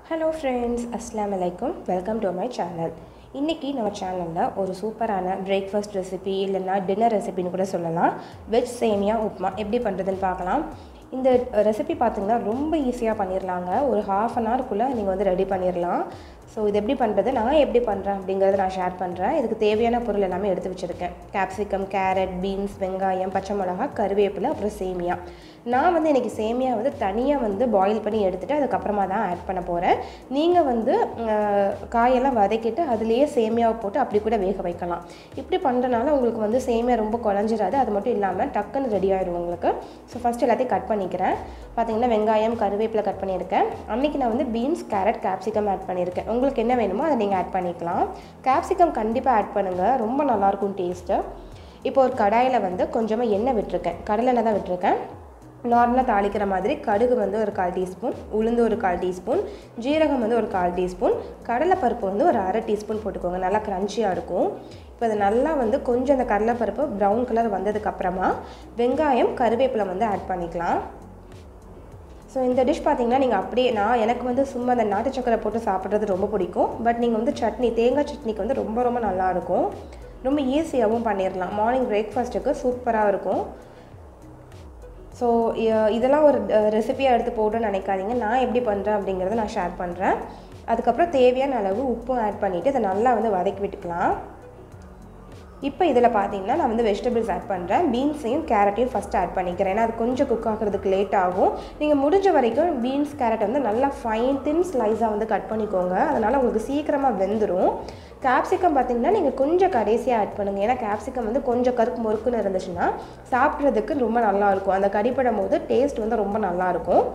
Hello friends, Assalamualaikum. Welcome to my channel. இன்னைக்கு நம்ம சேனல்ல ஒரு சூப்பரான பிரேக்ஃபாஸ்ட் ரெசிபி இல்லனா டின்னர் ரெசிபின்னு கூட சொல்லலாம். வெஜ் சேமியா உப்மா எப்படி பண்றதுன்னு பார்க்கலாம். இந்த ரெசிபி பாத்தீங்கன்னா ரொம்ப ஈஸியா பண்ணிரலாங்க. ஒரு half an hour குள்ள நீங்க வந்து ரெடி பண்ணிரலாம். சோ இது எப்படி பண்றது நான் எப்படி பண்றேன் அப்படிங்கறத நான் ஷேர் பண்றேன். இதுக்கு தேவையான பொருள் எல்லாமே எடுத்து வச்சிருக்கேன். கேப்சிகம், கேரட், பீன்ஸ், வெங்காயம், பச்சை மிளகாய், கறிவேப்பிலை அப்புறம் சேமியா. நான் வந்து இன்னைக்கு சேமியா வந்து தனியா வந்து பாயில் பண்ணி எடுத்துட்டு அதுக்கு அப்புறமா தான் ஆட் பண்ண போறேன். நீங்க வந்து காயெல்லாம் வதக்கிட்டு அதிலேயே சேமியாவை போட்டு அப்படி கூட வேக வைக்கலாம். இப்படி பண்றனால உங்களுக்கு வந்து சேமியா ரொம்ப குழஞ்சிராது. அது மட்டும் இல்லாம டக்குன்னு ரெடி ஆயிடும் உங்களுக்கு. சோ ஃபர்ஸ்ட் எல்லாத்தையும் கட் பண்ணிக்கிறேன். பாத்தீங்கன்னா வெங்காயம், கறிவேப்பிலை கட் பண்ணியிருக்கேன். அன்னைக்கு நான் வந்து பீன்ஸ், கேரட், கேப்சிகம் ஆட் பண்ணியிருக்கேன். உங்களுக்கு என்ன வேணுமோ அதை நீங்க ஆட் பண்ணிக்கலாம். கேப்சிகம் கண்டிப்பா ஆட் பண்ணுங்க. ரொம்ப நல்லா இருக்கும் டேஸ்ட். இப்போ ஒரு கடாயில வந்து கொஞ்சமா எண்ணெய் விட்டுருக்கேன். கடலை எண்ணெய் தான் விட்டுருக்கேன். நார்மலா தாளிக்கிற மாதிரி கடுகு வந்து ஒரு 1/4 டீஸ்பூன், உளுந்து ஒரு 1/4 டீஸ்பூன், ஜீரகம் வந்து ஒரு 1/4 டீஸ்பூன், கடலை பருப்பு வந்து ஒரு 1/2 டீஸ்பூன் போட்டுக்கோங்க. நல்லா கிரன்ச்சியா இருக்கும். இப்போ இது நல்லா வந்து கொஞ்சம் அந்த கடலை பருப்பு ப்ரௌன் கலர் வந்ததுக்கு அப்புறமா வெங்காயம், கறிவேப்பிலை வந்து ஆட் பண்ணிக்கலாம். ஸோ இந்த டிஷ் பார்த்தீங்கன்னா நீங்கள் அப்படியே எனக்கு வந்து சும்மா அந்த நாட்டு சக்கரை போட்டு சாப்பிட்றது ரொம்ப பிடிக்கும். பட் நீங்கள் வந்து சட்னி தேங்காய் சட்னிக்கு வந்து ரொம்ப ரொம்ப நல்லாயிருக்கும். ரொம்ப ஈஸியாகவும் பண்ணிடலாம். மார்னிங் பிரேக்ஃபாஸ்ட்டுக்கு சூப்பராக இருக்கும். ஸோ இதெல்லாம் ஒரு ரெசிபியாக எடுத்து போடுன்னு நினைக்காதீங்க. நான் எப்படி பண்ணுறேன் அப்படிங்கிறத நான் ஷேர் பண்ணுறேன். அதுக்கப்புறம் தேவையான அளவு உப்பும் ஆட் பண்ணிவிட்டு இதை நல்லா வந்து வதக்கி விட்டுக்கலாம். இப்போ இதில் பார்த்தீங்கன்னா நான் வந்து வெஜிடபிள்ஸ் ஆட் பண்ணுறேன். பீன்ஸையும் கேரட்டையும் ஃபஸ்ட்டு ஆட் பண்ணிக்கிறேன். ஏன்னா அது கொஞ்சம் குக் ஆகிறதுக்கு லேட் ஆகும். நீங்கள் முடிஞ்ச வரைக்கும் பீன்ஸ் கேரட் வந்து நல்லா ஃபைன் தின் ஸ்லைஸாக வந்து கட் பண்ணிக்கோங்க. அதனால் உங்களுக்கு சீக்கிரமாக வெந்துடும். கேப்சிகம் பார்த்தீங்கன்னா நீங்கள் கொஞ்சம் கடைசியாக ஆட் பண்ணுங்கள். ஏன்னா கேப்சிகம் வந்து கொஞ்சம் கருக்கு முறுக்குன்னு இருந்துச்சுன்னா சாப்பிட்றதுக்கு ரொம்ப நல்லாயிருக்கும். அந்த கடிப்படும் போது டேஸ்ட் வந்து ரொம்ப நல்லாயிருக்கும்.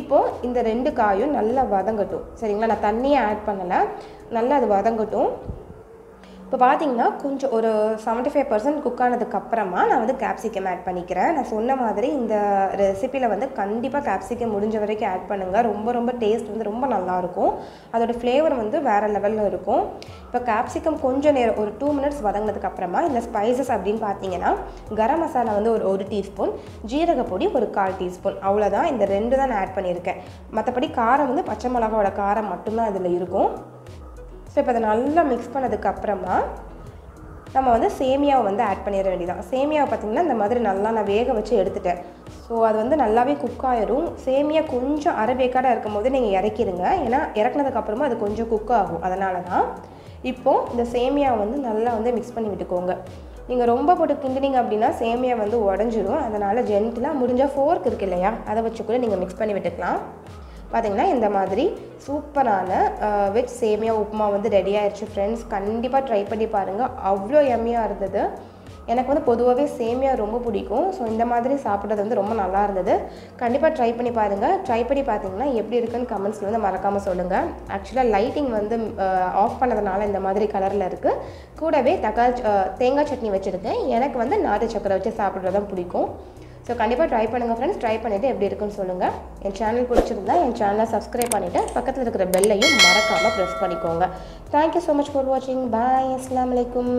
இப்போது இந்த 2 காயும் நல்லா வதங்கட்டும். சரிங்களா, நான் தண்ணியை ஆட் பண்ணலை. நல்லா அது வதங்கட்டும். இப்போ பார்த்தீங்கன்னா கொஞ்சம் ஒரு 75% குக் ஆனதுக்கப்புறமா நான் வந்து கேப்சிகம் ஆட் பண்ணிக்கிறேன். நான் சொன்ன மாதிரி இந்த ரெசிப்பியில் வந்து கண்டிப்பாக கேப்சிகம் முடிஞ்ச வரைக்கும் ஆட் பண்ணுங்கள். ரொம்ப ரொம்ப டேஸ்ட் வந்து ரொம்ப நல்லாயிருக்கும். அதோடய ஃப்ளேவர் வந்து வேறு லெவலில் இருக்கும். இப்போ கேப்சிகம் கொஞ்சம் நேரம் ஒரு 2 மினிட்ஸ் வதங்கினதுக்கப்புறமா இந்த ஸ்பைசஸ் அப்படின்னு பார்த்தீங்கன்னா கரம் மசாலா வந்து ஒரு 1 டீஸ்பூன், ஜீரகப்பொடி ஒரு 1/4 டீஸ்பூன், அவ்வளோதான். இந்த 2 தான் நான் ஆட் பண்ணியிருக்கேன். மற்றபடி காரம் வந்து பச்சை மிளகாவோட காரம் மட்டும்தான் இதில் இருக்கும். ஸோ இப்போ அதை நல்லா மிக்ஸ் பண்ணதுக்கப்புறமா நம்ம வந்து சேமியாவை வந்து ஆட் பண்ணிட வேண்டியதான். சேமியாவை பார்த்திங்கன்னா இந்த மாதிரி நல்லா நான் வேக வச்சு எடுத்துட்டேன். ஸோ அது வந்து நல்லாவே குக் ஆயிடும். சேமியா கொஞ்சம் அரைவேக்காடாக இருக்கும் போது நீங்கள் இறக்கிடுங்க. ஏன்னா இறக்குனதுக்கப்புறமா அது கொஞ்சம் குக் ஆகும். அதனால தான் இப்போது இந்த சேமியாவை வந்து நல்லா வந்து மிக்ஸ் பண்ணி விட்டுக்கோங்க. நீங்கள் ரொம்ப போட்டு கிண்டினீங்க அப்படின்னா சேமியா வந்து உடஞ்சிடும். அதனால் ஜென்டிலாக முடிஞ்சால் ஃபோர்க் இருக்கு இல்லையா, அதை வச்சு கூட நீங்கள் மிக்ஸ் பண்ணி விட்டுக்கலாம். பார்த்தீங்கன்னா இந்த மாதிரி சூப்பரான வெஜ் சேமியா உப்புமா வந்து ரெடி ஆயிடுச்சு ஃப்ரெண்ட்ஸ். கண்டிப்பாக ட்ரை பண்ணி பாருங்கள். அவ்வளோ யம்மியாக இருந்தது. எனக்கு வந்து பொதுவாகவே சேமியா ரொம்ப பிடிக்கும். ஸோ இந்த மாதிரி சாப்பிட்றது வந்து ரொம்ப நல்லா இருந்தது. கண்டிப்பாக ட்ரை பண்ணி பாருங்கள். ட்ரை பண்ணி பார்த்தீங்கன்னா எப்படி இருக்குன்னு கமெண்ட்ஸில் வந்து மறக்காமல் சொல்லுங்கள். ஆக்சுவலாக லைட்டிங் வந்து ஆஃப் பண்ணதுனால இந்த மாதிரி கலரில் இருக்குது. கூடவே தேங்காய் சட்னி வச்சுருக்கேன். எனக்கு வந்து நாட்டு சக்கரை வச்சு சாப்பிட்றது தான் பிடிக்கும். ஸோ கண்டிப்பாக ட்ரை பண்ணுங்கள் ஃப்ரெண்ட்ஸ். ட்ரை பண்ணிவிட்டு எப்படி இருக்குன்னு சொல்லுங்கள். என் சேனல் பிடிச்சிருந்தா என் சேனலை சப்ஸ்கிரைப் பண்ணிவிட்டு பக்கத்தில் இருக்கிற பெல்லையும் மறக்காமல் ப்ரெஸ் பண்ணிக்கோங்க. தேங்க்யூ ஸோ மச் ஃபார் வாட்சிங். பாய். அஸ்ஸலாமு அலைக்கும்.